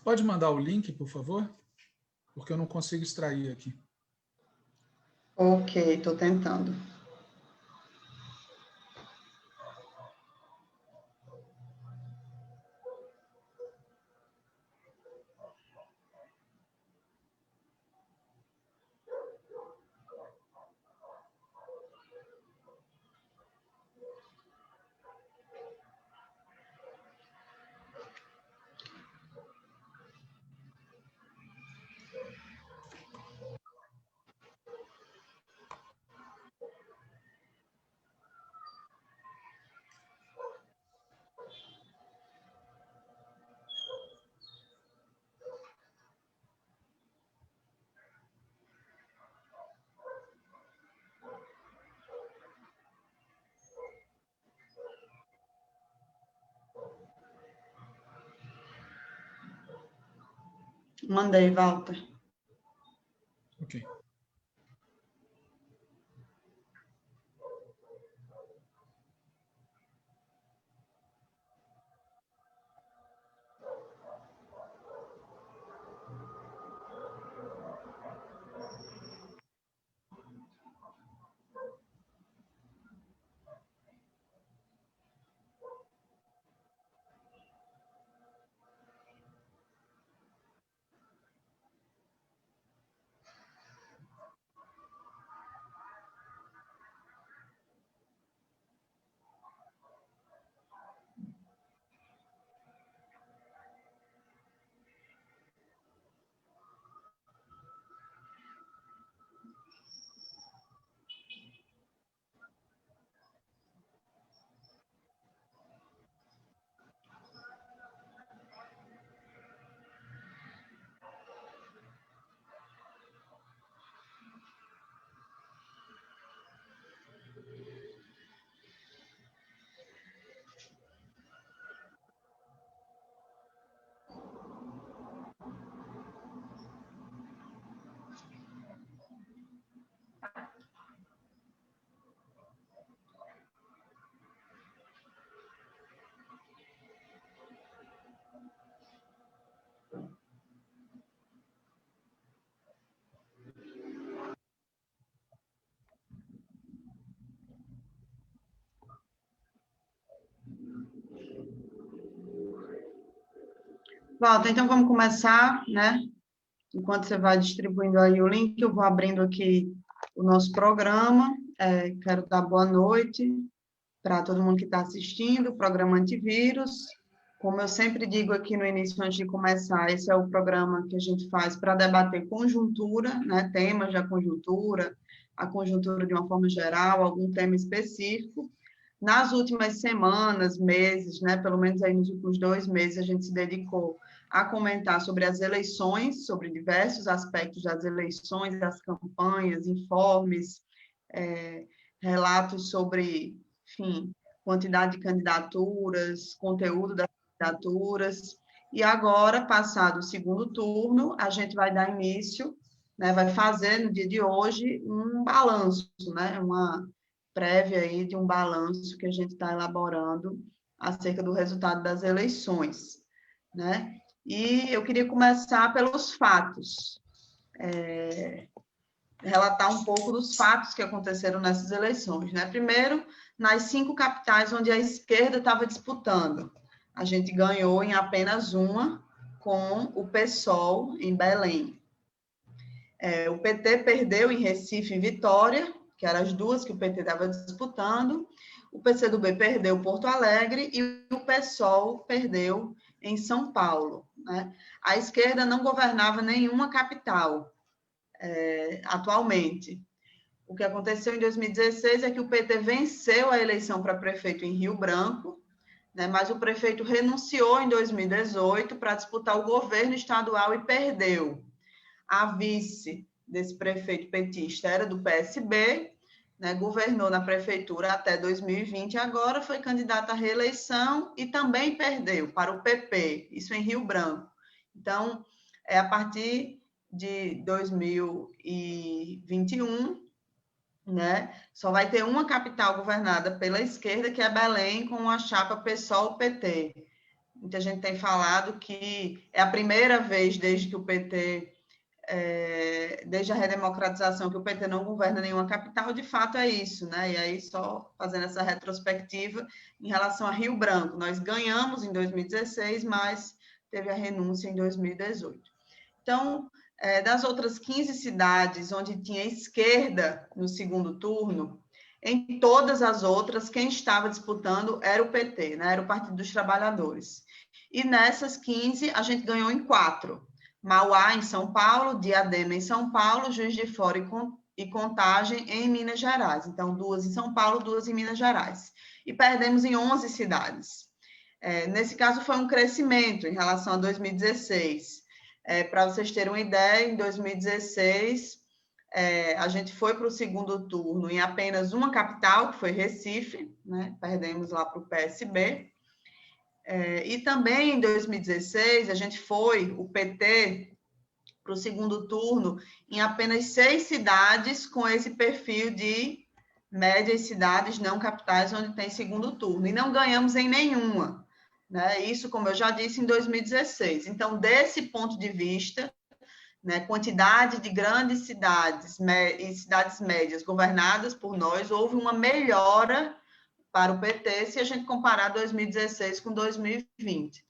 pode mandar o link, por favor? Porque eu não consigo extrair aqui. Ok, estou tentando. Mandei, Walter. Ok. Walter, então vamos começar, né? Enquanto você vai distribuindo aí o link, eu vou abrindo aqui o nosso programa. Quero dar boa noite para todo mundo que está assistindo, o programa Antivírus. Como eu sempre digo aqui no início, antes de começar, esse é o programa que a gente faz para debater conjuntura, né, temas da conjuntura, a conjuntura de uma forma geral, algum tema específico. Nas últimas semanas, meses, né, pelo menos aí nos últimos 2 meses, a gente se dedicou a comentar sobre as eleições, sobre diversos aspectos das eleições, das campanhas, informes, relatos sobre, enfim, quantidade de candidaturas, conteúdo das candidaturas. E agora, passado o segundo turno, a gente vai dar início, né, vai fazer no dia de hoje um balanço, né, uma prévia aí de um balanço que a gente está elaborando acerca do resultado das eleições, né? E eu queria começar pelos fatos, relatar um pouco dos fatos que aconteceram nessas eleições, né? Primeiro, nas 5 capitais onde a esquerda estava disputando, a gente ganhou em apenas uma, com o PSOL em Belém. O PT perdeu em Recife e Vitória, que eram as duas que o PT estava disputando, o PCdoB perdeu Porto Alegre e o PSOL perdeu em São Paulo, né? A esquerda não governava nenhuma capital, atualmente. O que aconteceu em 2016 é que o PT venceu a eleição para prefeito em Rio Branco, né, mas o prefeito renunciou em 2018 para disputar o governo estadual e perdeu. A vice desse prefeito petista era do PSB, né, governou na prefeitura até 2020 e agora foi candidata à reeleição e também perdeu para o PP, isso em Rio Branco. Então, a partir de 2021, né, só vai ter uma capital governada pela esquerda, que é Belém, com a chapa PSOL-PT. muita gente tem falado que é a primeira vez desde que o PT, desde a redemocratização, que o PT não governa nenhuma capital, de fato é isso, né? E aí, só fazendo essa retrospectiva, em relação a Rio Branco, nós ganhamos em 2016, mas teve a renúncia em 2018. Então, das outras 15 cidades onde tinha esquerda no segundo turno, em todas as outras, quem estava disputando era o PT, né? Era o Partido dos Trabalhadores. E nessas 15, a gente ganhou em 4. Mauá, em São Paulo, Diadema, em São Paulo, Juiz de Fora e Contagem, em Minas Gerais. Então, 2 em São Paulo, 2 em Minas Gerais. E perdemos em 11 cidades. Nesse caso, foi um crescimento em relação a 2016. Para vocês terem uma ideia, em 2016, a gente foi para o segundo turno em apenas uma capital, que foi Recife, né? Perdemos lá para o PSB. E também em 2016, a gente foi, o PT, para o segundo turno em apenas 6 cidades com esse perfil de médias cidades não capitais, onde tem segundo turno. E não ganhamos em nenhuma. Né? Isso, como eu já disse, em 2016. Então, desse ponto de vista, né, quantidade de grandes cidades e cidades médias governadas por nós, houve uma melhora para o PT se a gente comparar 2016 com 2020.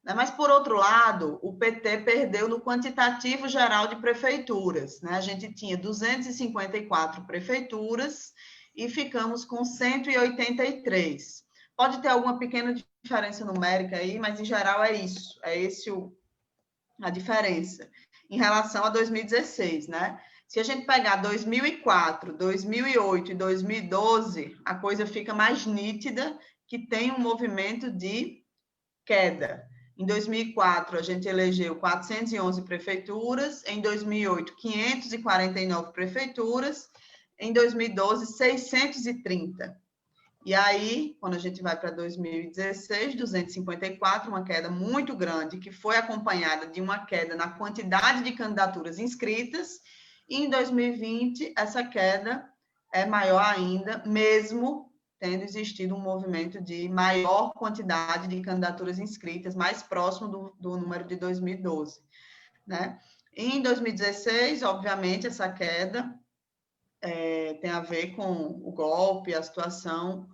Mas, por outro lado, o PT perdeu no quantitativo geral de prefeituras. Né? A gente tinha 254 prefeituras e ficamos com 183. Pode ter alguma pequena diferença numérica aí, mas, em geral, é isso. É esse a diferença em relação a 2016, né? Se a gente pegar 2004, 2008 e 2012, a coisa fica mais nítida, que tem um movimento de queda. Em 2004, a gente elegeu 411 prefeituras, em 2008, 549 prefeituras, em 2012, 630. E aí, quando a gente vai para 2016, 254, uma queda muito grande, que foi acompanhada de uma queda na quantidade de candidaturas inscritas, e em 2020, essa queda é maior ainda, mesmo tendo existido um movimento de maior quantidade de candidaturas inscritas, mais próximo do número de 2012. Né? Em 2016, obviamente, essa queda tem a ver com o golpe, a situação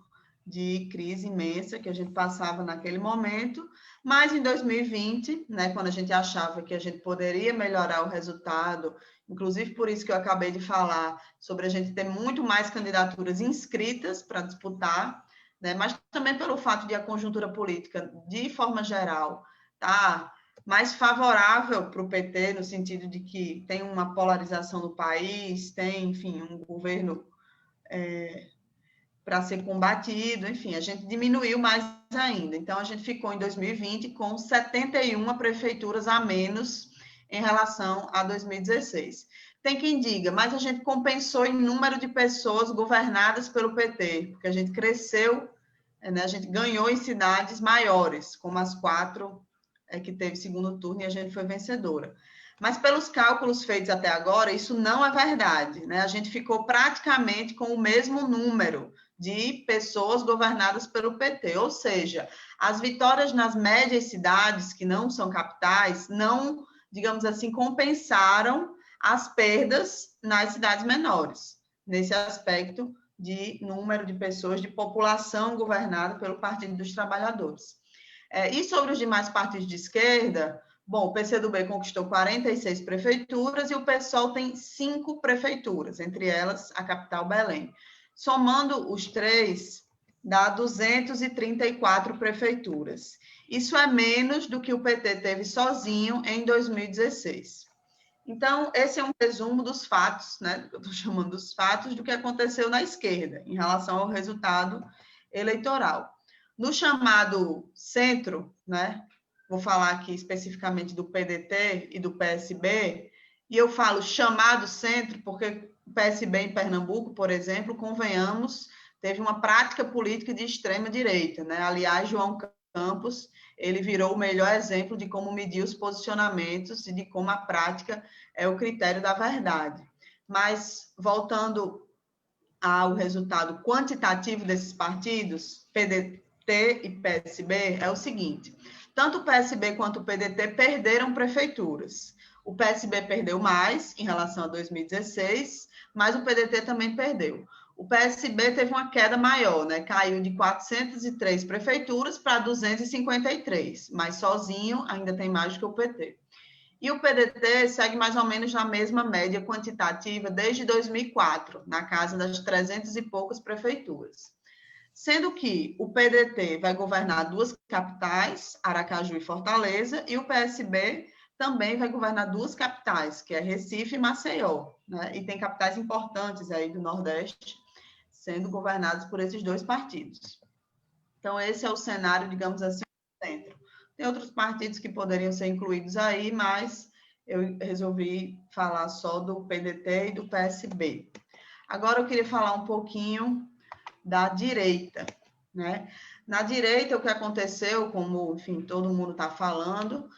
de crise imensa que a gente passava naquele momento, mas em 2020, né, quando a gente achava que a gente poderia melhorar o resultado, inclusive por isso que eu acabei de falar, sobre a gente ter muito mais candidaturas inscritas para disputar, né, mas também pelo fato de a conjuntura política, de forma geral, tá mais favorável para o PT, no sentido de que tem uma polarização no país, tem, enfim, um governo para ser combatido, enfim, a gente diminuiu mais ainda. Então, a gente ficou em 2020 com 71 prefeituras a menos em relação a 2016. Tem quem diga, mas a gente compensou em número de pessoas governadas pelo PT, porque a gente cresceu, né, a gente ganhou em cidades maiores, como as 4 que teve segundo turno e a gente foi vencedora. Mas pelos cálculos feitos até agora, isso não é verdade, né? A gente ficou praticamente com o mesmo número de pessoas governadas pelo PT, ou seja, as vitórias nas médias cidades, que não são capitais, não, digamos assim, compensaram as perdas nas cidades menores, nesse aspecto de número de pessoas, de população governada pelo Partido dos Trabalhadores. E sobre os demais partidos de esquerda, bom, o PCdoB conquistou 46 prefeituras e o PSOL tem 5 prefeituras, entre elas a capital Belém. Somando os 3, dá 234 prefeituras. Isso é menos do que o PT teve sozinho em 2016. Então, esse é um resumo dos fatos, né? Eu estou chamando dos fatos do que aconteceu na esquerda, em relação ao resultado eleitoral. No chamado centro, né? Vou falar aqui especificamente do PDT e do PSB, e eu falo chamado centro porque o PSB em Pernambuco, por exemplo, convenhamos, teve uma prática política de extrema-direita, né? Aliás, João Campos, ele virou o melhor exemplo de como medir os posicionamentos e de como a prática é o critério da verdade. Mas, voltando ao resultado quantitativo desses partidos, PDT e PSB é o seguinte: tanto o PSB quanto o PDT perderam prefeituras. O PSB perdeu mais em relação a 2016, mas o PDT também perdeu. O PSB teve uma queda maior, né? Caiu de 403 prefeituras para 253, mas sozinho ainda tem mais do que o PT. E o PDT segue mais ou menos na mesma média quantitativa desde 2004, na casa das 300 e poucas prefeituras. Sendo que o PDT vai governar duas capitais, Aracaju e Fortaleza, e o PSB também vai governar duas capitais, que é Recife e Maceió, né? E tem capitais importantes aí do Nordeste sendo governados por esses dois partidos. Então, esse é o cenário, digamos assim, do centro. Tem outros partidos que poderiam ser incluídos aí, mas eu resolvi falar só do PDT e do PSB. Agora, eu queria falar um pouquinho da direita, né? Na direita, o que aconteceu, como, enfim, todo mundo está falando,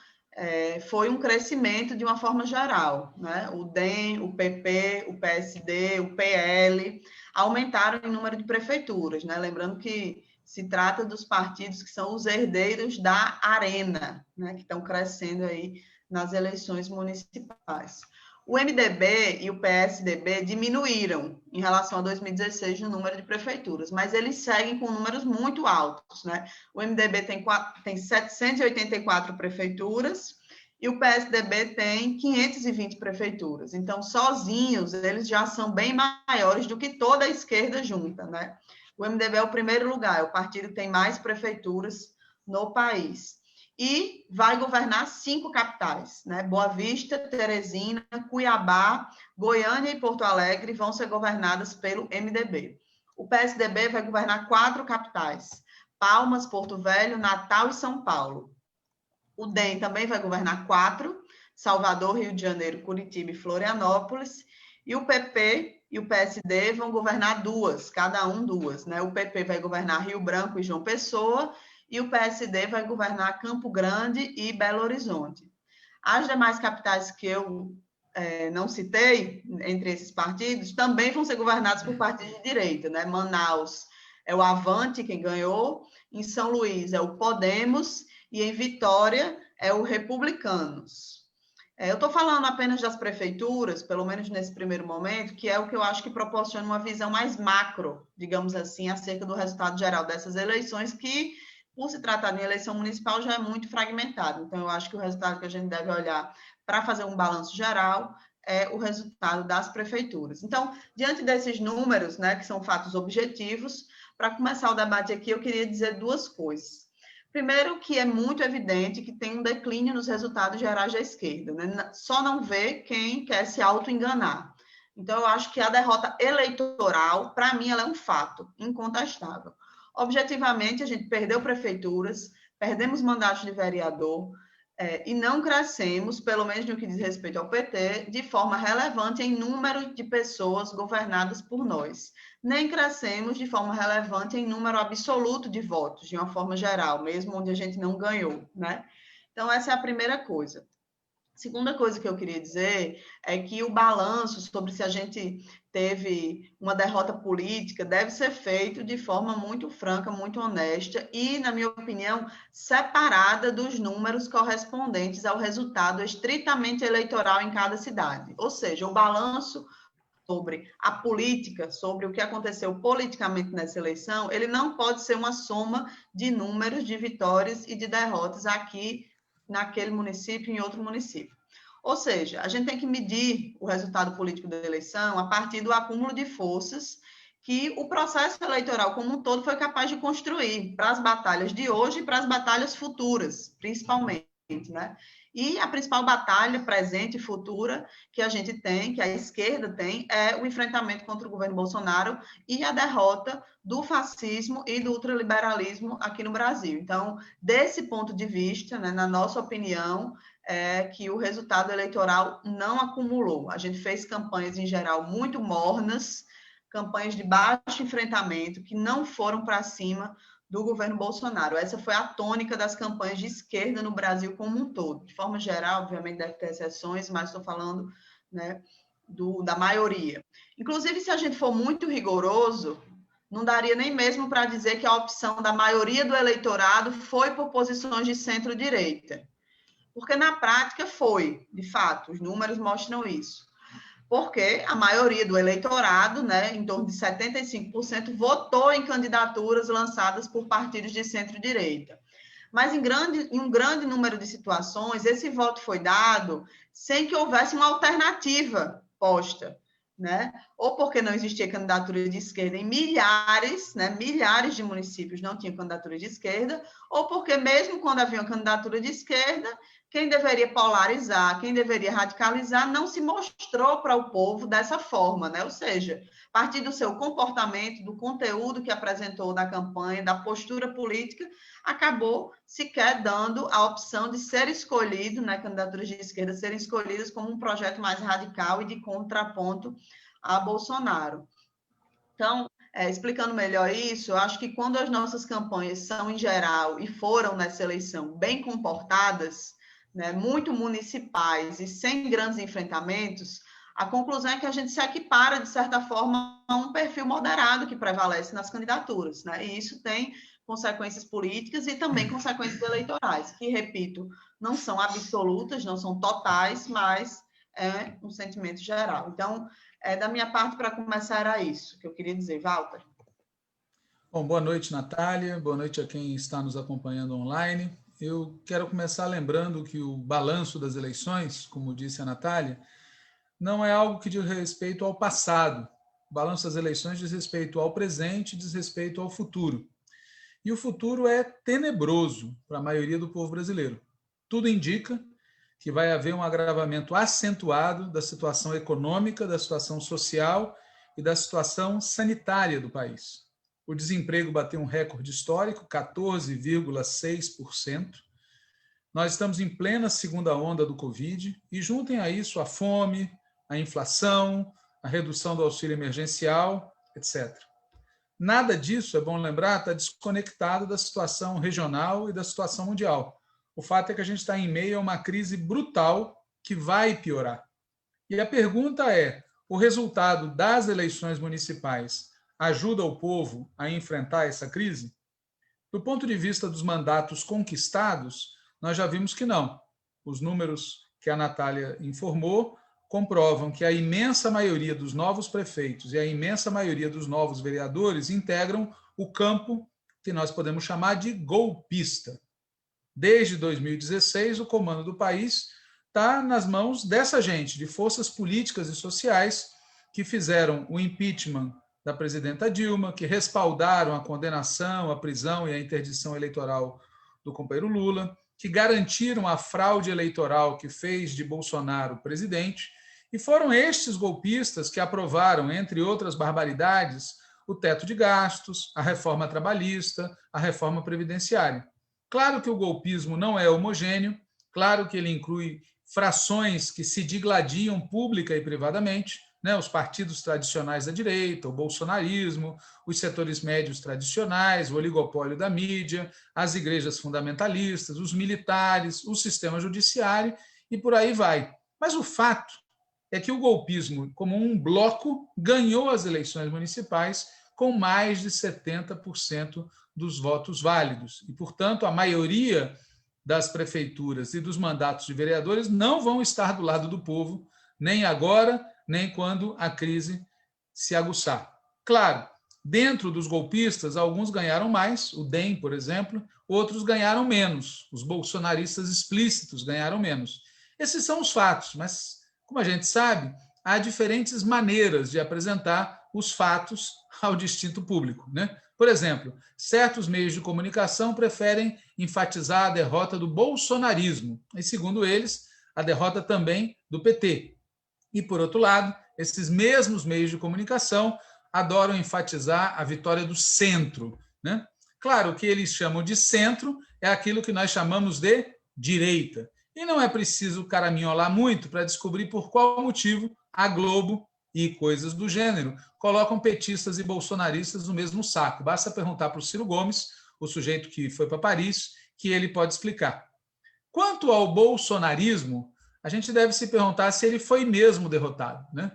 foi um crescimento de uma forma geral, né? O DEM, o PP, o PSD, o PL aumentaram em número de prefeituras, né? Lembrando que se trata dos partidos que são os herdeiros da Arena, né? Que estão crescendo aí nas eleições municipais. O MDB e o PSDB diminuíram em relação a 2016 no número de prefeituras, mas eles seguem com números muito altos, né? O MDB tem 784 prefeituras e o PSDB tem 520 prefeituras. Então, sozinhos, eles já são bem maiores do que toda a esquerda junta, né? O MDB é o primeiro lugar, é o partido que tem mais prefeituras no país. E vai governar 5 capitais, né? Boa Vista, Teresina, Cuiabá, Goiânia e Porto Alegre vão ser governadas pelo MDB. O PSDB vai governar 4 capitais, Palmas, Porto Velho, Natal e São Paulo. O DEM também vai governar 4, Salvador, Rio de Janeiro, Curitiba e Florianópolis. E o PP e o PSD vão governar 2, cada um 2, né? O PP vai governar Rio Branco e João Pessoa, e o PSD vai governar Campo Grande e Belo Horizonte. As demais capitais que eu não citei, entre esses partidos, também vão ser governadas por partidos de direita, né? Manaus é o Avante, quem ganhou, em São Luís é o Podemos, e em Vitória é o Republicanos. Eu estou falando apenas das prefeituras, pelo menos nesse primeiro momento, que é o que eu acho que proporciona uma visão mais macro, digamos assim, acerca do resultado geral dessas eleições, que, por se tratar de eleição municipal, já é muito fragmentado. Então, eu acho que o resultado que a gente deve olhar para fazer um balanço geral é o resultado das prefeituras. Então, diante desses números, né, que são fatos objetivos, para começar o debate aqui, eu queria dizer 2 coisas. Primeiro, que é muito evidente que tem um declínio nos resultados gerais da esquerda, né? Só não vê quem quer se auto-enganar. Então, eu acho que a derrota eleitoral, para mim, ela é um fato incontestável. Objetivamente, a gente perdeu prefeituras, perdemos mandatos de vereador, e não crescemos, pelo menos no que diz respeito ao PT, de forma relevante em número de pessoas governadas por nós. Nem crescemos de forma relevante em número absoluto de votos, de uma forma geral, mesmo onde a gente não ganhou, né? Então, essa é a primeira coisa. Segunda coisa que eu queria dizer é que o balanço sobre se a gente teve uma derrota política deve ser feito de forma muito franca, muito honesta e, na minha opinião, separada dos números correspondentes ao resultado estritamente eleitoral em cada cidade. Ou seja, o balanço sobre a política, sobre o que aconteceu politicamente nessa eleição, ele não pode ser uma soma de números de vitórias e de derrotas aqui naquele município e em outro município. Ou seja, a gente tem que medir o resultado político da eleição a partir do acúmulo de forças que o processo eleitoral como um todo foi capaz de construir para as batalhas de hoje e para as batalhas futuras, principalmente, né? E a principal batalha presente e futura que a gente tem, que a esquerda tem, é o enfrentamento contra o governo Bolsonaro e a derrota do fascismo e do ultraliberalismo aqui no Brasil. Então, desse ponto de vista, né, na nossa opinião, é que o resultado eleitoral não acumulou. A gente fez campanhas, em geral, muito mornas, campanhas de baixo enfrentamento, que não foram para cima do governo Bolsonaro. Essa foi a tônica das campanhas de esquerda no Brasil como um todo. De forma geral, obviamente deve ter exceções, mas estou falando, né, da maioria. Inclusive, se a gente for muito rigoroso, não daria nem mesmo para dizer que a opção da maioria do eleitorado foi por posições de centro-direita. Porque na prática foi, de fato, os números mostram isso. Porque a maioria do eleitorado, né, em torno de 75%, votou em candidaturas lançadas por partidos de centro-direita. Mas em um grande número de situações, esse voto foi dado sem que houvesse uma alternativa posta, né? Ou porque não existia candidatura de esquerda em milhares, né? Milhares de municípios não tinham candidatura de esquerda, ou porque mesmo quando havia uma candidatura de esquerda, quem deveria polarizar, quem deveria radicalizar, não se mostrou para o povo dessa forma, né? Ou seja, a partir do seu comportamento, do conteúdo que apresentou na campanha, da postura política, acabou sequer dando a opção de ser escolhido, né, candidaturas de esquerda serem escolhidas como um projeto mais radical e de contraponto a Bolsonaro. Então, explicando melhor isso, eu acho que quando as nossas campanhas são, em geral, e foram nessa eleição, bem comportadas, né, muito municipais e sem grandes enfrentamentos, a conclusão é que a gente se equipara, de certa forma, a um perfil moderado que prevalece nas candidaturas, né? E isso tem consequências políticas e também consequências eleitorais, que, repito, não são absolutas, não são totais, mas é um sentimento geral. Então, da minha parte, para começar, era isso que eu queria dizer. Walter. Bom, boa noite, Natália. Boa noite a quem está nos acompanhando online. Eu quero começar lembrando que o balanço das eleições, como disse a Natália, não é algo que diz respeito ao passado. O balanço das eleições diz respeito ao presente, diz respeito ao futuro. E o futuro é tenebroso para a maioria do povo brasileiro. Tudo indica que vai haver um agravamento acentuado da situação econômica, da situação social e da situação sanitária do país. O desemprego bateu um recorde histórico, 14,6%. Nós estamos em plena segunda onda do Covid e juntem a isso a fome, a inflação, a redução do auxílio emergencial, etc. Nada disso, é bom lembrar, está desconectado da situação regional e da situação mundial. O fato é que a gente está em meio a uma crise brutal que vai piorar. E a pergunta é, o resultado das eleições municipais ajuda o povo a enfrentar essa crise? Do ponto de vista dos mandatos conquistados, nós já vimos que não. Os números que a Natália informou comprovam que a imensa maioria dos novos prefeitos e a imensa maioria dos novos vereadores integram o campo que nós podemos chamar de golpista. Desde 2016, o comando do país está nas mãos dessa gente, de forças políticas e sociais que fizeram o impeachment da presidenta Dilma, que respaldaram a condenação, a prisão e a interdição eleitoral do companheiro Lula, que garantiram a fraude eleitoral que fez de Bolsonaro presidente, e foram estes golpistas que aprovaram, entre outras barbaridades, o teto de gastos, a reforma trabalhista, a reforma previdenciária. Claro que o golpismo não é homogêneo, claro que ele inclui frações que se digladiam pública e privadamente, né, os partidos tradicionais da direita, o bolsonarismo, os setores médios tradicionais, o oligopólio da mídia, as igrejas fundamentalistas, os militares, o sistema judiciário e por aí vai. Mas o fato é que o golpismo, como um bloco, ganhou as eleições municipais com mais de 70% dos votos válidos. E, portanto, a maioria das prefeituras e dos mandatos de vereadores não vão estar do lado do povo, nem agora, nem quando a crise se aguçar. Claro, dentro dos golpistas, alguns ganharam mais, o DEM, por exemplo, outros ganharam menos, os bolsonaristas explícitos ganharam menos. Esses são os fatos, mas, como a gente sabe, há diferentes maneiras de apresentar os fatos ao distinto público, né? Por exemplo, certos meios de comunicação preferem enfatizar a derrota do bolsonarismo, e, segundo eles, a derrota também do PT. E, por outro lado, esses mesmos meios de comunicação adoram enfatizar a vitória do centro, né? Claro, o que eles chamam de centro é aquilo que nós chamamos de direita. E não é preciso caraminholar muito para descobrir por qual motivo a Globo e coisas do gênero colocam petistas e bolsonaristas no mesmo saco. Basta perguntar para o Ciro Gomes, o sujeito que foi para Paris, que ele pode explicar. Quanto ao bolsonarismo, a gente deve se perguntar se ele foi mesmo derrotado, né?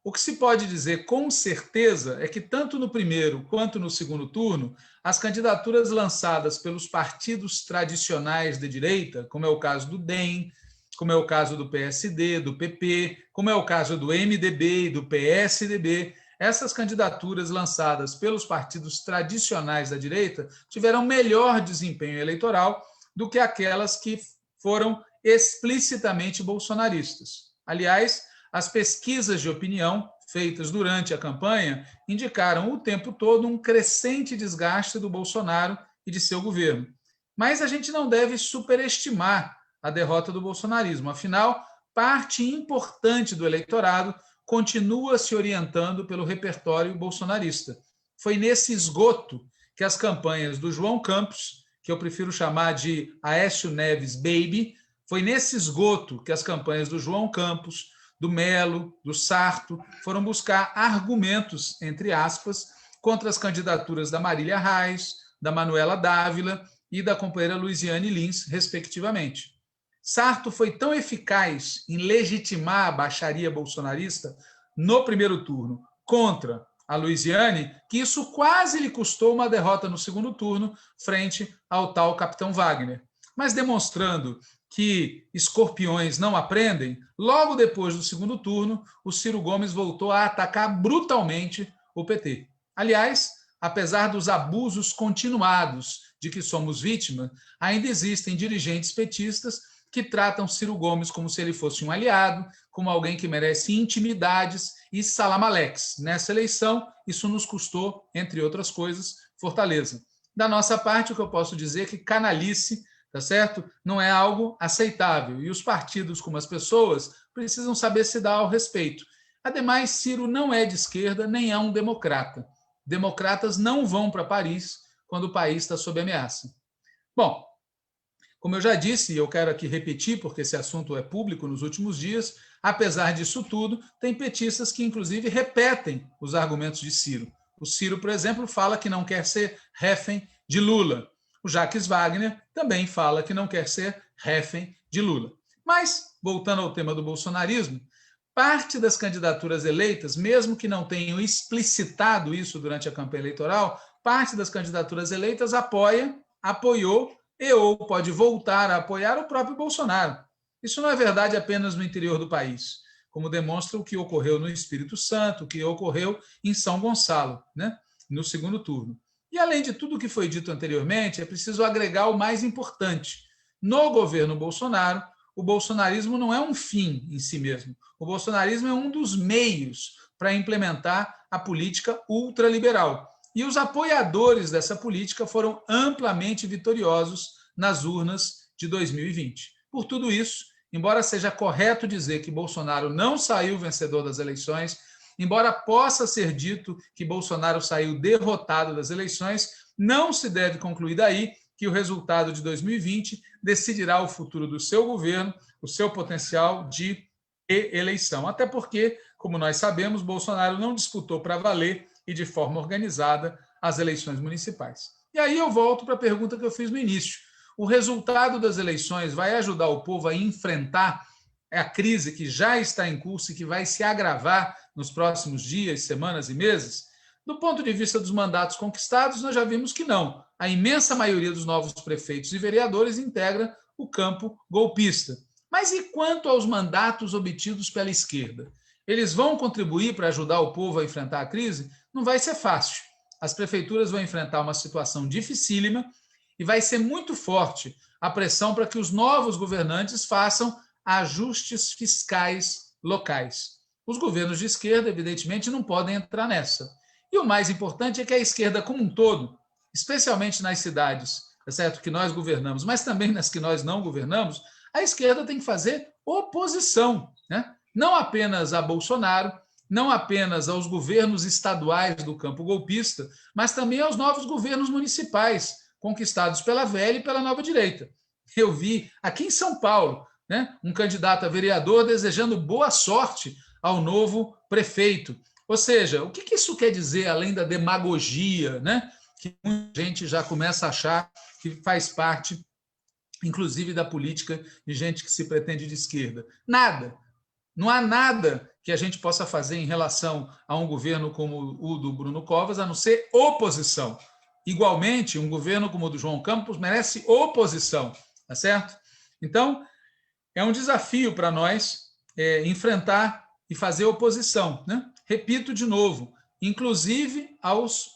O que se pode dizer com certeza é que, tanto no primeiro quanto no segundo turno, as candidaturas lançadas pelos partidos tradicionais de direita, como é o caso do DEM, como é o caso do PSD, do PP, como é o caso do MDB e do PSDB, essas candidaturas lançadas pelos partidos tradicionais da direita tiveram melhor desempenho eleitoral do que aquelas que foram explicitamente bolsonaristas. Aliás, as pesquisas de opinião feitas durante a campanha indicaram o tempo todo um crescente desgaste do Bolsonaro e de seu governo. Mas a gente não deve superestimar a derrota do bolsonarismo. Afinal, parte importante do eleitorado continua se orientando pelo repertório bolsonarista. Foi nesse esgoto que as campanhas do João Campos, que eu prefiro chamar de Aécio Neves Baby, foi nesse esgoto que as campanhas do João Campos, do Melo, do Sarto, foram buscar argumentos, entre aspas, contra as candidaturas da Marília Reis, da Manuela Dávila e da companheira Luiziane Lins, respectivamente. Sarto foi tão eficaz em legitimar a baixaria bolsonarista no primeiro turno contra a Luiziane, que isso quase lhe custou uma derrota no segundo turno frente ao tal capitão Wagner. Mas demonstrando que escorpiões não aprendem, logo depois do segundo turno, o Ciro Gomes voltou a atacar brutalmente o PT. Aliás, apesar dos abusos continuados de que somos vítima, ainda existem dirigentes petistas que tratam Ciro Gomes como se ele fosse um aliado, como alguém que merece intimidades e salamaleques. Nessa eleição, isso nos custou, entre outras coisas, Fortaleza. Da nossa parte, o que eu posso dizer é que canalice, tá certo? Não é algo aceitável. E os partidos, como as pessoas, precisam saber se dar ao respeito. Ademais, Ciro não é de esquerda, nem é um democrata. Democratas não vão para Paris quando o país está sob ameaça. Bom, como eu já disse, e eu quero aqui repetir, porque esse assunto é público nos últimos dias, apesar disso tudo, tem petistas que, inclusive, repetem os argumentos de Ciro. O Ciro, por exemplo, fala que não quer ser refém de Lula. O Jacques Wagner também fala que não quer ser refém de Lula. Mas, voltando ao tema do bolsonarismo, parte das candidaturas eleitas, mesmo que não tenham explicitado isso durante a campanha eleitoral, parte das candidaturas eleitas apoiou e ou pode voltar a apoiar o próprio Bolsonaro. Isso não é verdade apenas no interior do país, como demonstra o que ocorreu no Espírito Santo, o que ocorreu em São Gonçalo, né, no segundo turno. E, além de tudo o que foi dito anteriormente, é preciso agregar o mais importante. No governo Bolsonaro, o bolsonarismo não é um fim em si mesmo. O bolsonarismo é um dos meios para implementar a política ultraliberal. E os apoiadores dessa política foram amplamente vitoriosos nas urnas de 2020. Por tudo isso, embora seja correto dizer que Bolsonaro não saiu vencedor das eleições, embora possa ser dito que Bolsonaro saiu derrotado das eleições, não se deve concluir daí que o resultado de 2020 decidirá o futuro do seu governo, o seu potencial de reeleição. Até porque, como nós sabemos, Bolsonaro não disputou para valer e de forma organizada as eleições municipais. E aí eu volto para a pergunta que eu fiz no início. O resultado das eleições vai ajudar o povo a enfrentar a crise que já está em curso e que vai se agravar nos próximos dias, semanas e meses? Do ponto de vista dos mandatos conquistados, nós já vimos que não. A imensa maioria dos novos prefeitos e vereadores integra o campo golpista. Mas e quanto aos mandatos obtidos pela esquerda? Eles vão contribuir para ajudar o povo a enfrentar a crise? Não vai ser fácil. As prefeituras vão enfrentar uma situação dificílima e vai ser muito forte a pressão para que os novos governantes façam ajustes fiscais locais. Os governos de esquerda, evidentemente, não podem entrar nessa. E o mais importante é que a esquerda como um todo, especialmente nas cidades, é certo, que nós governamos, mas também nas que nós não governamos, a esquerda tem que fazer oposição, né? Não apenas a Bolsonaro, não apenas aos governos estaduais do campo golpista, mas também aos novos governos municipais, conquistados pela velha e pela nova direita. Eu vi aqui em São Paulo, né, um candidato a vereador desejando boa sorte ao novo prefeito. Ou seja, o que isso quer dizer, além da demagogia, né, que muita gente já começa a achar que faz parte, inclusive, da política de gente que se pretende de esquerda? Nada. Não há nada que a gente possa fazer em relação a um governo como o do Bruno Covas, a não ser oposição. Igualmente, um governo como o do João Campos merece oposição, tá certo? Então, é um desafio para nós enfrentar e fazer oposição, né? Repito de novo, inclusive aos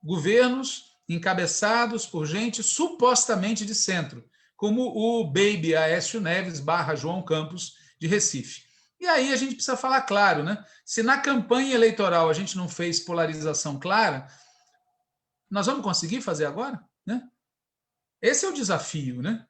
governos encabeçados por gente supostamente de centro, como o Baby Aécio Neves / João Campos, de Recife. E aí a gente precisa falar claro, né? Se na campanha eleitoral a gente não fez polarização clara, nós vamos conseguir fazer agora, né? Esse é o desafio, né?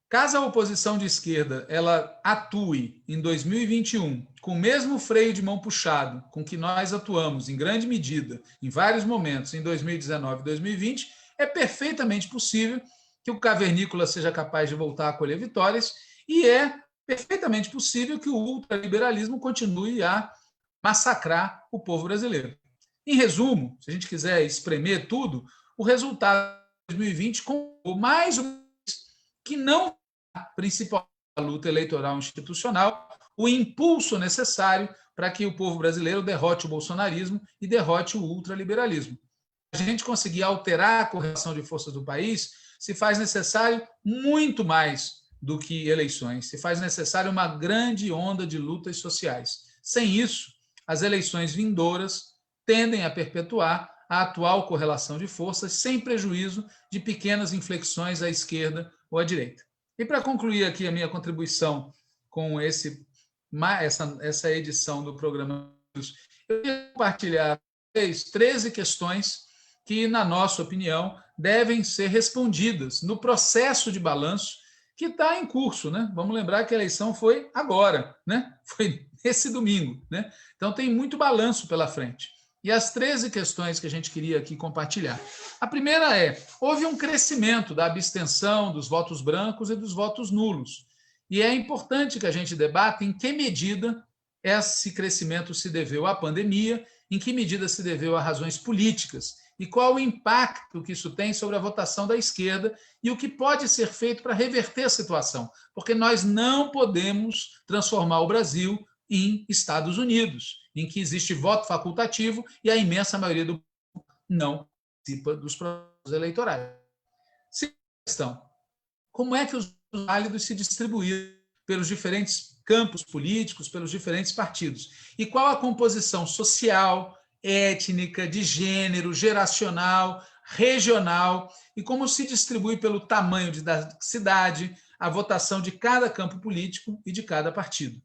Caso a oposição de esquerda ela atue em 2021 com o mesmo freio de mão puxado com que nós atuamos em grande medida, em vários momentos, em 2019 e 2020, é perfeitamente possível que o cavernícola seja capaz de voltar a colher vitórias e é perfeitamente possível que o ultraliberalismo continue a massacrar o povo brasileiro. Em resumo, se a gente quiser espremer tudo, o resultado de 2020 comprovou mais uma vez que não há principal luta eleitoral institucional o impulso necessário para que o povo brasileiro derrote o bolsonarismo e derrote o ultraliberalismo. A gente conseguir alterar a correlação de forças do país, se faz necessário muito mais do que eleições, se faz necessário uma grande onda de lutas sociais. Sem isso, as eleições vindouras tendem a perpetuar a atual correlação de forças, sem prejuízo de pequenas inflexões à esquerda ou à direita. E para concluir aqui a minha contribuição com essa edição do programa, eu queria compartilhar com vocês 13 questões que, na nossa opinião, devem ser respondidas no processo de balanço que está em curso, né? Vamos lembrar que a eleição foi agora, né? Foi esse domingo, né? Então tem muito balanço pela frente. E as 13 questões que a gente queria aqui compartilhar. A primeira é: houve um crescimento da abstenção, dos votos brancos e dos votos nulos. E é importante que a gente debata em que medida esse crescimento se deveu à pandemia, em que medida se deveu a razões políticas e qual o impacto que isso tem sobre a votação da esquerda e o que pode ser feito para reverter a situação. Porque nós não podemos transformar o Brasil em Estados Unidos, em que existe voto facultativo e a imensa maioria do povo não participa dos processos eleitorais. Segunda questão: como é que os válidos se distribuíram pelos diferentes campos políticos, pelos diferentes partidos? E qual a composição social, étnica, de gênero, geracional, regional, e como se distribui pelo tamanho da cidade a votação de cada campo político e de cada partido?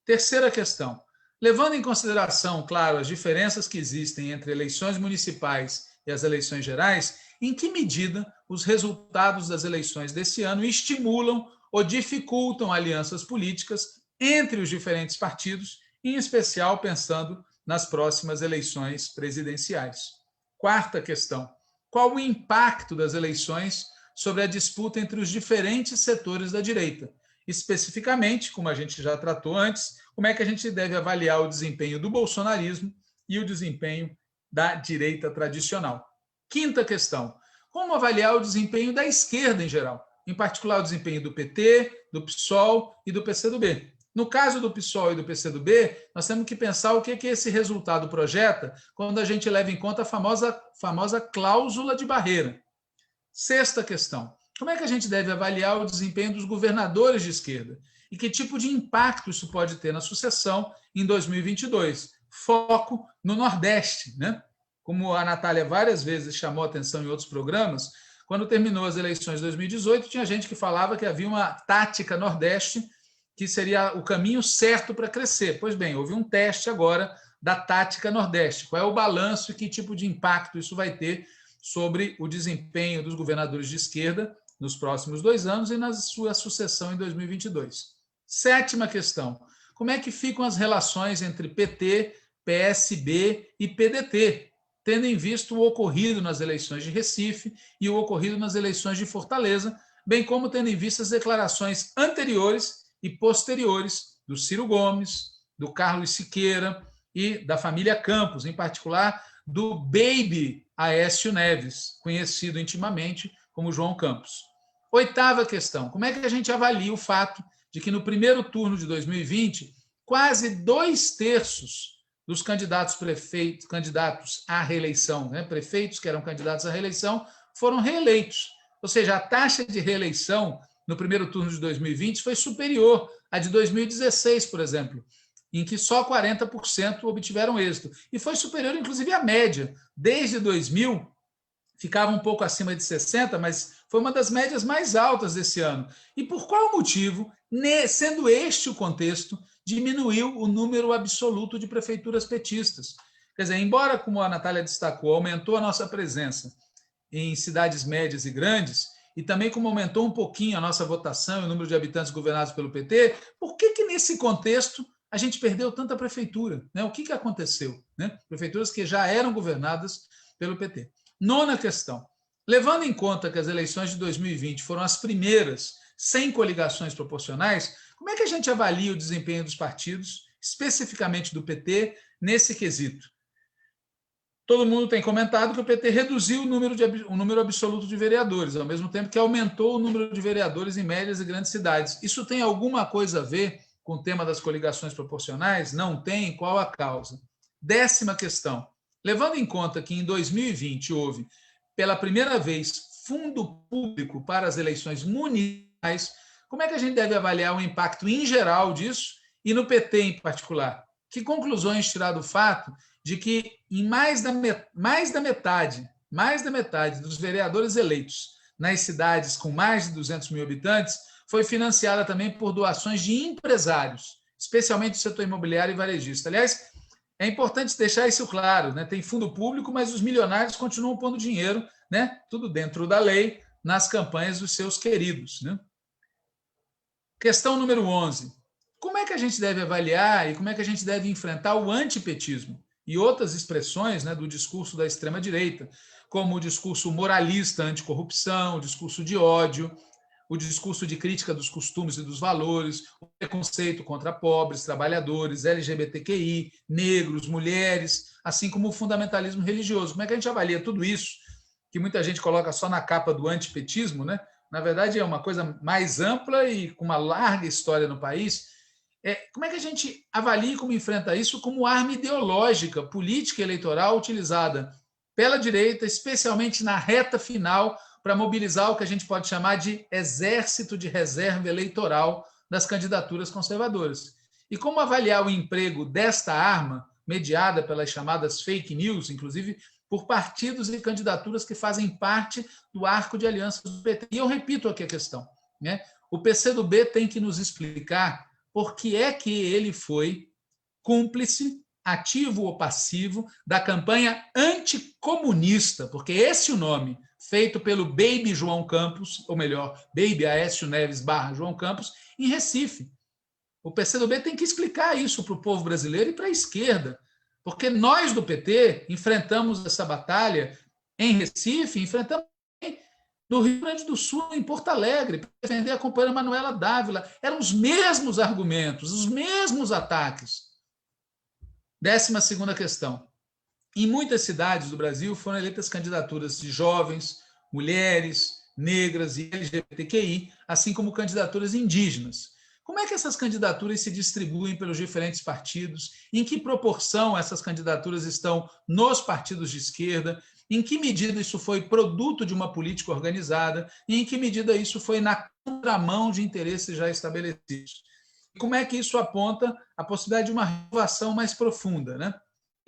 Terceira questão: levando em consideração, claro, as diferenças que existem entre eleições municipais e as eleições gerais, em que medida os resultados das eleições desse ano estimulam ou dificultam alianças políticas entre os diferentes partidos, em especial pensando nas próximas eleições presidenciais? Quarta questão: qual o impacto das eleições sobre a disputa entre os diferentes setores da direita? Especificamente, como a gente já tratou antes, como é que a gente deve avaliar o desempenho do bolsonarismo e o desempenho da direita tradicional? Quinta questão: como avaliar o desempenho da esquerda em geral, em particular o desempenho do PT, do PSOL e do PCdoB? No caso do PSOL e do PCdoB, nós temos que pensar o que esse resultado projeta quando a gente leva em conta a famosa cláusula de barreira. Sexta questão: como é que a gente deve avaliar o desempenho dos governadores de esquerda? E que tipo de impacto isso pode ter na sucessão em 2022? Foco no Nordeste, né? Como a Natália várias vezes chamou a atenção em outros programas, quando terminou as eleições de 2018, tinha gente que falava que havia uma tática Nordeste que seria o caminho certo para crescer. Pois bem, houve um teste agora da tática Nordeste. Qual é o balanço e que tipo de impacto isso vai ter sobre o desempenho dos governadores de esquerda nos próximos 2 anos e na sua sucessão em 2022. Sétima questão: como é que ficam as relações entre PT, PSB e PDT, tendo em vista o ocorrido nas eleições de Recife e o ocorrido nas eleições de Fortaleza, bem como tendo em vista as declarações anteriores e posteriores do Ciro Gomes, do Carlos Siqueira e da família Campos, em particular do Baby Aécio Neves, conhecido intimamente como João Campos. Oitava questão: como é que a gente avalia o fato de que no primeiro turno de 2020 quase 2/3 dos candidatos prefeitos, candidatos à reeleição, né, prefeitos que eram candidatos à reeleição, foram reeleitos. Ou seja, a taxa de reeleição no primeiro turno de 2020 foi superior à de 2016, por exemplo, em que só 40% obtiveram êxito. E foi superior, inclusive, à média. Desde 2000, ficava um pouco acima de 60%, mas foi uma das médias mais altas desse ano. E por qual motivo, sendo este o contexto, diminuiu o número absoluto de prefeituras petistas? Quer dizer, embora, como a Natália destacou, aumentou a nossa presença em cidades médias e grandes, e também como aumentou um pouquinho a nossa votação e o número de habitantes governados pelo PT, por que nesse contexto a gente perdeu tanta prefeitura? Né? O que aconteceu? Né? Prefeituras que já eram governadas pelo PT. Nona questão. Levando em conta que as eleições de 2020 foram as primeiras sem coligações proporcionais, como é que a gente avalia o desempenho dos partidos, especificamente do PT, nesse quesito? Todo mundo tem comentado que o PT reduziu o número absoluto de vereadores, ao mesmo tempo que aumentou o número de vereadores em médias e grandes cidades. Isso tem alguma coisa a ver com o tema das coligações proporcionais? Não tem? Qual a causa? 10ª questão. Levando em conta que em 2020 houve, pela primeira vez, fundo público para as eleições municipais, como é que a gente deve avaliar o impacto em geral disso e no PT em particular? Que conclusões tirar do fato de que em mais da metade dos vereadores eleitos nas cidades com mais de 200 mil habitantes foi financiada também por doações de empresários, especialmente do setor imobiliário e varejista. Aliás, é importante deixar isso claro, né? Tem fundo público, mas os milionários continuam pondo dinheiro, né? Tudo dentro da lei, nas campanhas dos seus queridos. Né? Questão número 11. Como é que a gente deve avaliar e como é que a gente deve enfrentar o antipetismo e outras expressões, né, do discurso da extrema-direita, como o discurso moralista anticorrupção, o discurso de ódio, o discurso de crítica dos costumes e dos valores, o preconceito contra pobres, trabalhadores, LGBTQI, negros, mulheres, assim como o fundamentalismo religioso. Como é que a gente avalia tudo isso, que muita gente coloca só na capa do antipetismo, né? Na verdade, é uma coisa mais ampla e com uma larga história no país. Como é que a gente avalia e como enfrenta isso como arma ideológica, política e eleitoral utilizada pela direita, especialmente na reta final, para mobilizar o que a gente pode chamar de exército de reserva eleitoral das candidaturas conservadoras? E como avaliar o emprego desta arma, mediada pelas chamadas fake news, inclusive por partidos e candidaturas que fazem parte do arco de alianças do PT? E eu repito aqui a questão, né? O PCdoB tem que nos explicar por que é que ele foi cúmplice, ativo ou passivo, da campanha anticomunista, porque esse é o nome, feito pelo Baby João Campos, ou melhor, Baby Aécio Neves / João Campos, em Recife. O PCdoB tem que explicar isso para o povo brasileiro e para a esquerda, porque nós do PT enfrentamos essa batalha em Recife, enfrentamos no Rio Grande do Sul, em Porto Alegre, para defender a companheira Manuela Dávila. Eram os mesmos argumentos, os mesmos ataques. 12ª questão. Em muitas cidades do Brasil foram eleitas candidaturas de jovens, mulheres, negras e LGBTQI, assim como candidaturas indígenas. Como é que essas candidaturas se distribuem pelos diferentes partidos? Em que proporção essas candidaturas estão nos partidos de esquerda? Em que medida isso foi produto de uma política organizada e em que medida isso foi na contramão de interesses já estabelecidos? Como é que isso aponta a possibilidade de uma renovação mais profunda? Né?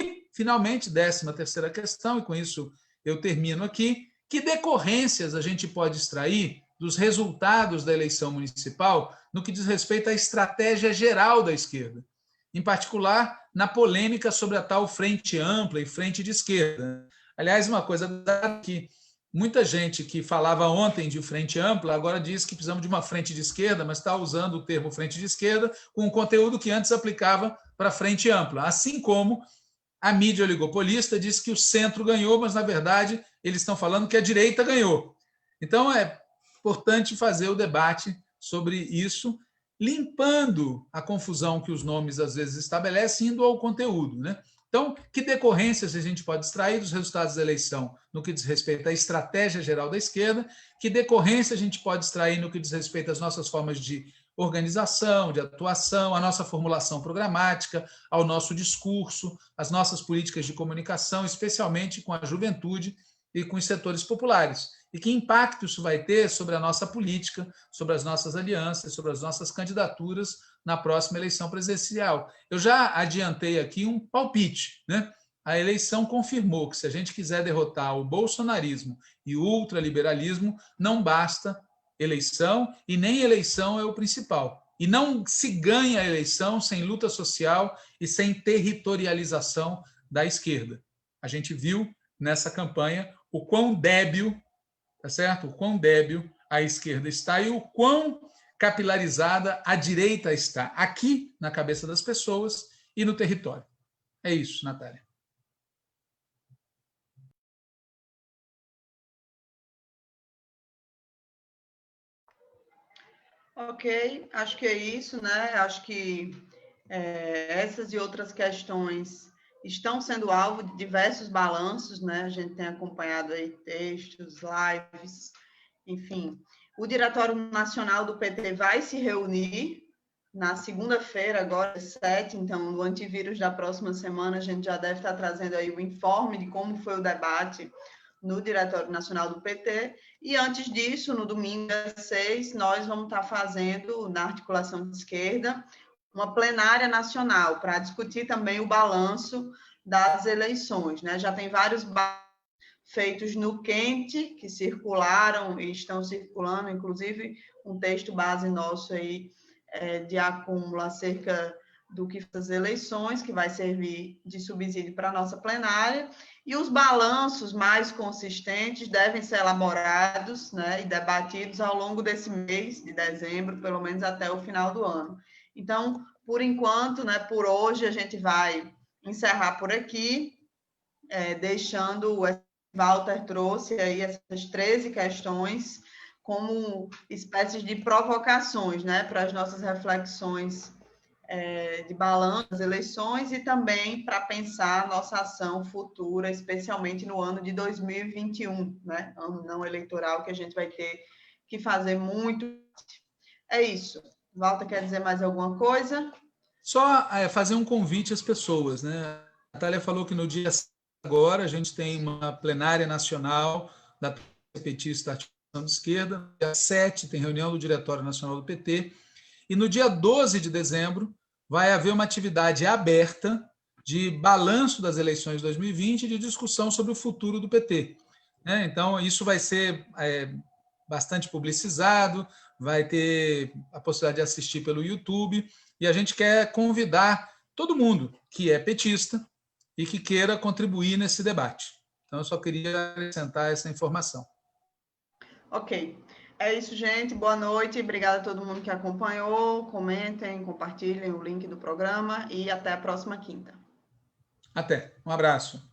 E, finalmente, 13ª questão, e com isso eu termino aqui, que decorrências a gente pode extrair dos resultados da eleição municipal no que diz respeito à estratégia geral da esquerda, em particular na polêmica sobre a tal frente ampla e frente de esquerda. Aliás, uma coisa que muita gente que falava ontem de frente ampla agora diz que precisamos de uma frente de esquerda, mas está usando o termo frente de esquerda com um conteúdo que antes aplicava para frente ampla. Assim como a mídia oligopolista diz que o centro ganhou, mas, na verdade, eles estão falando que a direita ganhou. Então, é importante fazer o debate sobre isso, limpando a confusão que os nomes, às vezes, estabelecem, indo ao conteúdo, né? Então, que decorrências a gente pode extrair dos resultados da eleição no que diz respeito à estratégia geral da esquerda? Que decorrência a gente pode extrair no que diz respeito às nossas formas de organização, de atuação, a nossa formulação programática, ao nosso discurso, as nossas políticas de comunicação, especialmente com a juventude e com os setores populares. E que impacto isso vai ter sobre a nossa política, sobre as nossas alianças, sobre as nossas candidaturas na próxima eleição presidencial. Eu já adiantei aqui um palpite, né? A eleição confirmou que, se a gente quiser derrotar o bolsonarismo e o ultraliberalismo, não basta eleição, e nem eleição é o principal. E não se ganha a eleição sem luta social e sem territorialização da esquerda. A gente viu nessa campanha o quão débil, tá certo? O quão débil a esquerda está e o quão capilarizada a direita está, aqui na cabeça das pessoas e no território. É isso, Natália. Ok, acho que é isso, né? Acho que essas e outras questões estão sendo alvo de diversos balanços, né? A gente tem acompanhado aí textos, lives, enfim. O Diretório Nacional do PT vai se reunir na segunda-feira, agora 7, então, no antivírus da próxima semana, a gente já deve estar trazendo aí o informe de como foi o debate no Diretório Nacional do PT, e antes disso, no domingo, às 6, nós vamos estar fazendo, na articulação de esquerda, uma plenária nacional para discutir também o balanço das eleições, né? Já tem vários feitos no quente, que circularam e estão circulando, inclusive um texto base nosso aí de acúmulo acerca do que das eleições, que vai servir de subsídio para a nossa plenária, e os balanços mais consistentes devem ser elaborados, né, e debatidos ao longo desse mês de dezembro, pelo menos até o final do ano. Então, por enquanto, né, por hoje, a gente vai encerrar por aqui, deixando, Walter trouxe aí essas 13 questões como espécies de provocações, né, para as nossas reflexões de balanço das eleições e também para pensar a nossa ação futura, especialmente no ano de 2021, né? Ano não eleitoral, que a gente vai ter que fazer muito. É isso. Walter, quer dizer mais alguma coisa? Só fazer um convite às pessoas, né? A Natália falou que no dia agora a gente tem uma plenária nacional da petista Articulação de Esquerda, no dia 7 tem reunião do Diretório Nacional do PT, e no dia 12 de dezembro vai haver uma atividade aberta de balanço das eleições de 2020 e de discussão sobre o futuro do PT. Então, isso vai ser bastante publicizado, vai ter a possibilidade de assistir pelo YouTube, e a gente quer convidar todo mundo que é petista e que queira contribuir nesse debate. Então, eu só queria acrescentar essa informação. Ok. É isso, gente. Boa noite. Obrigada a todo mundo que acompanhou. Comentem, compartilhem o link do programa e até a próxima quinta. Até. Um abraço.